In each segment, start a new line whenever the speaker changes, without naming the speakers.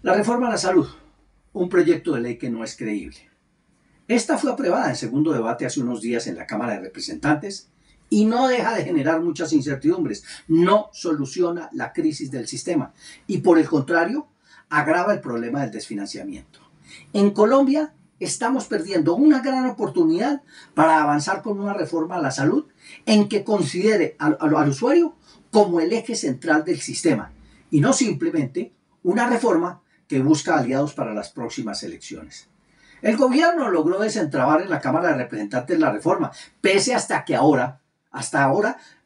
La reforma a la salud, un proyecto de ley que no es creíble. Esta fue aprobada en segundo debate hace unos días en la Cámara de Representantes y no deja de generar muchas incertidumbres. No soluciona la crisis del sistema y, por el contrario, agrava el problema del desfinanciamiento. En Colombia estamos perdiendo una gran oportunidad para avanzar con una reforma a la salud en que considere al usuario como el eje central del sistema y no simplemente una reforma que busca aliados para las próximas elecciones. El gobierno logró desentrabar en la Cámara de Representantes la reforma, pese hasta ahora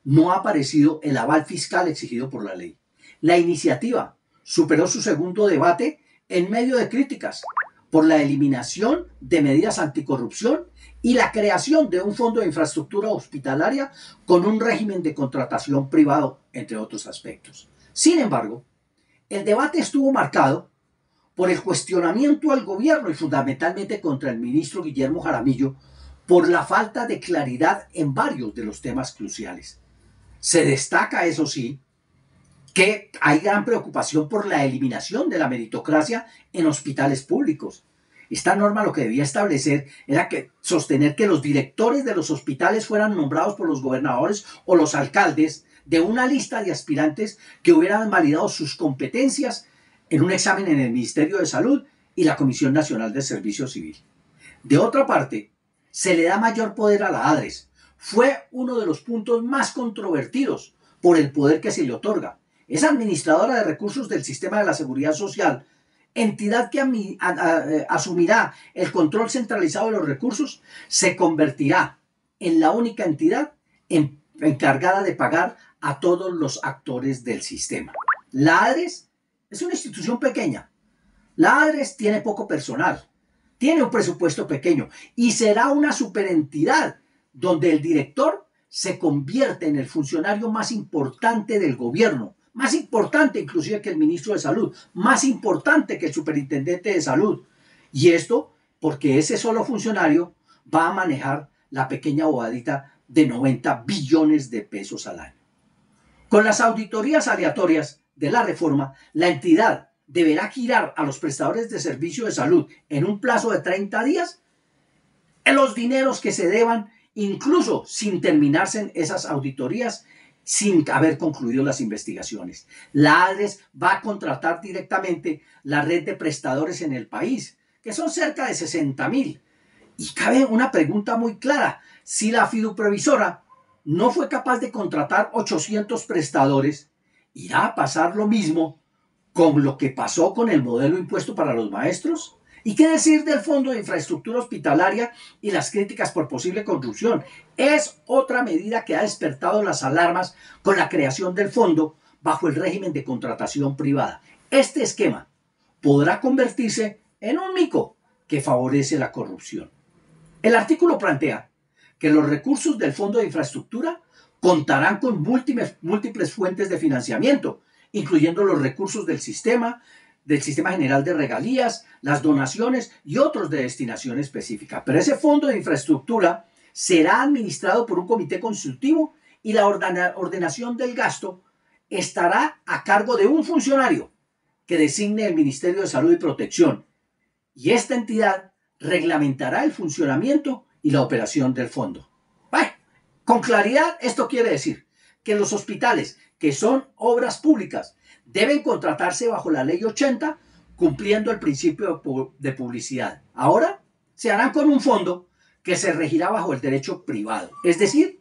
no ha aparecido el aval fiscal exigido por la ley. La iniciativa superó su segundo debate en medio de críticas por la eliminación de medidas anticorrupción y la creación de un fondo de infraestructura hospitalaria con un régimen de contratación privado, entre otros aspectos. Sin embargo, el debate estuvo marcado por el cuestionamiento al gobierno y fundamentalmente contra el ministro Guillermo Jaramillo por la falta de claridad en varios de los temas cruciales. Se destaca, eso sí, que hay gran preocupación por la eliminación de la meritocracia en hospitales públicos. Esta norma lo que debía establecer era sostener que los directores de los hospitales fueran nombrados por los gobernadores o los alcaldes de una lista de aspirantes que hubieran validado sus competencias en un examen en el Ministerio de Salud y la Comisión Nacional de Servicio Civil. De otra parte, se le da mayor poder a la ADRES. Fue uno de los puntos más controvertidos por el poder que se le otorga. Es administradora de recursos del sistema de la seguridad social, entidad que asumirá el control centralizado de los recursos, se convertirá en la única entidad encargada de pagar a todos los actores del sistema. La ADRES es una institución pequeña. La ADRES tiene poco personal, tiene un presupuesto pequeño y será una superentidad donde el director se convierte en el funcionario más importante del gobierno, más importante inclusive que el ministro de Salud, más importante que el superintendente de Salud. Y esto porque ese solo funcionario va a manejar la pequeña bobadita de 90 billones de pesos al año. Con las auditorías aleatorias de la reforma, la entidad deberá girar a los prestadores de servicio de salud en un plazo de 30 días en los dineros que se deban, incluso sin terminarse esas auditorías, sin haber concluido las investigaciones. La ADRES va a contratar directamente la red de prestadores en el país, que son cerca de 60,000. Y cabe una pregunta muy clara. Si la fiduprevisora no fue capaz de contratar 800 prestadores, ¿irá a pasar lo mismo con lo que pasó con el modelo impuesto para los maestros? ¿Y qué decir del Fondo de Infraestructura Hospitalaria y las críticas por posible corrupción? Es otra medida que ha despertado las alarmas con la creación del fondo bajo el régimen de contratación privada. Este esquema podrá convertirse en un mico que favorece la corrupción. El artículo plantea que los recursos del Fondo de Infraestructura contarán con múltiples fuentes de financiamiento, incluyendo los recursos del Sistema General de Regalías, las donaciones y otros de destinación específica. Pero ese fondo de infraestructura será administrado por un comité consultivo y la ordenación del gasto estará a cargo de un funcionario que designe el Ministerio de Salud y Protección. Y esta entidad reglamentará el funcionamiento y la operación del fondo. Bueno, con claridad, esto quiere decir que los hospitales, que son obras públicas, deben contratarse bajo la Ley 80, cumpliendo el principio de publicidad. Ahora se harán con un fondo que se regirá bajo el derecho privado. Es decir,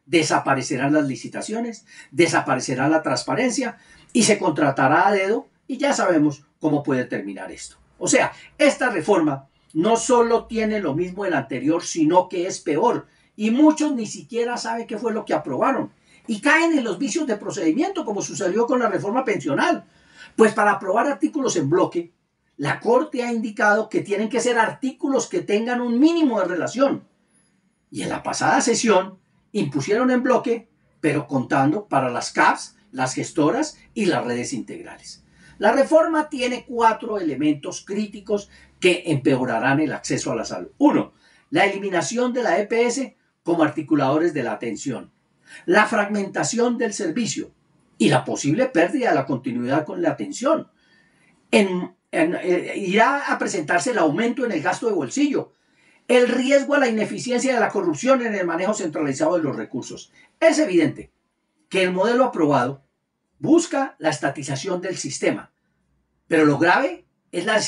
desaparecerán las licitaciones, desaparecerá la transparencia y se contratará a dedo y ya sabemos cómo puede terminar esto. O sea, esta reforma no solo tiene lo mismo del anterior, sino que es peor. Y muchos ni siquiera saben qué fue lo que aprobaron. Y caen en los vicios de procedimiento, como sucedió con la reforma pensional. Pues para aprobar artículos en bloque, la Corte ha indicado que tienen que ser artículos que tengan un mínimo de relación. Y en la pasada sesión impusieron en bloque, pero contando para las CAPS, las gestoras y las redes integrales. La reforma tiene 4 elementos críticos que empeorarán el acceso a la salud. 1. La eliminación de la EPS como articuladores de la atención. La fragmentación del servicio y la posible pérdida de la continuidad con la atención. En irá a presentarse el aumento en el gasto de bolsillo, el riesgo a la ineficiencia de la corrupción en el manejo centralizado de los recursos. Es evidente que el modelo aprobado busca la estatización del sistema, pero lo grave es la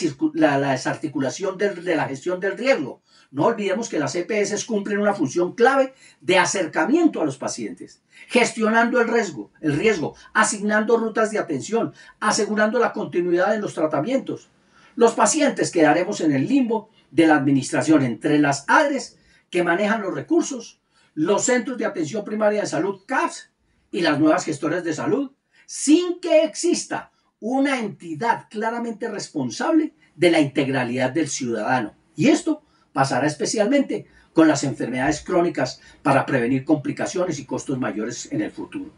desarticulación de la gestión del riesgo. No olvidemos que las EPS cumplen una función clave de acercamiento a los pacientes, gestionando el riesgo, asignando rutas de atención, asegurando la continuidad en los tratamientos. Los pacientes quedaremos en el limbo de la administración entre las ADRES que manejan los recursos, los centros de atención primaria de salud CAPS y las nuevas gestoras de salud, sin que exista una entidad claramente responsable de la integralidad del ciudadano. Y esto pasará especialmente con las enfermedades crónicas para prevenir complicaciones y costos mayores en el futuro.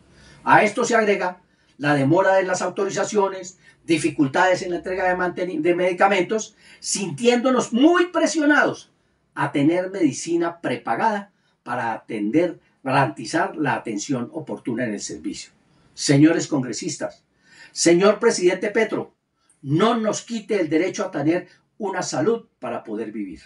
A esto se agrega la demora de las autorizaciones, dificultades en la entrega de medicamentos, sintiéndonos muy presionados a tener medicina prepagada para garantizar la atención oportuna en el servicio. Señores congresistas, señor presidente Petro, no nos quite el derecho a tener una salud para poder vivir.